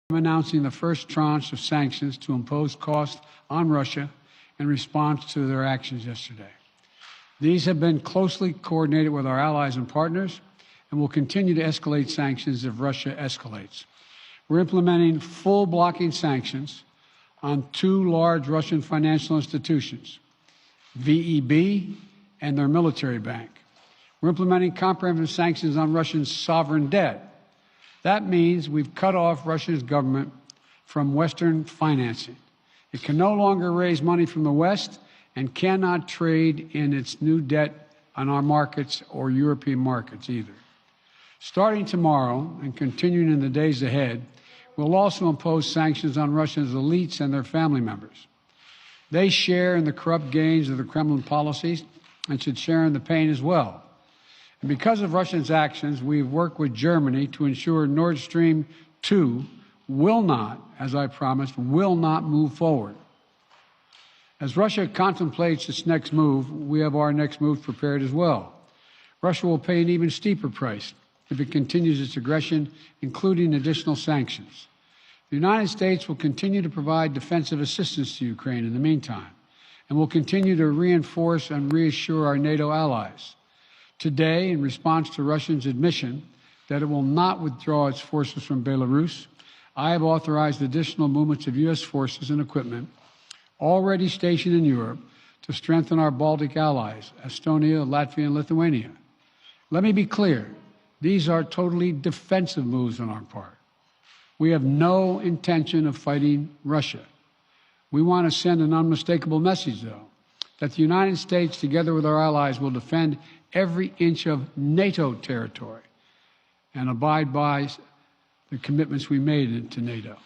I'm announcing the first tranche of sanctions to impose costs on Russia in response to their actions yesterday. These have been closely coordinated with our allies and partners and will continue to escalate sanctions if Russia escalates. We're implementing full blocking sanctions on two large Russian financial institutions, VEB and their military bank. We're implementing comprehensive sanctions on Russian sovereign debt. That means we've cut off Russia's government from Western financing. It can no longer raise money from the West and cannot trade in its new debt on our markets or European markets either. Starting tomorrow and continuing in the days ahead, we'll also impose sanctions on Russia's elites and their family members. They share in the corrupt gains of the Kremlin policies and should share in the pain as well. And because of Russia's actions, we've worked with Germany to ensure Nord Stream 2 will not, as I promised, will not move forward. As Russia contemplates its next move, we have our next move prepared as well. Russia will pay an even steeper price if it continues its aggression, including additional sanctions. The United States will continue to provide defensive assistance to Ukraine in the meantime, and will continue to reinforce and reassure our NATO allies. Today, in response to Russia's admission that it will not withdraw its forces from Belarus, I have authorized additional movements of U.S. forces and equipment already stationed in Europe to strengthen our Baltic allies, Estonia, Latvia, and Lithuania. Let me be clear, these are totally defensive moves on our part. We have no intention of fighting Russia. We want to send an unmistakable message, though, that the United States, together with our allies, will defend every inch of NATO territory and abide by the commitments we made to NATO.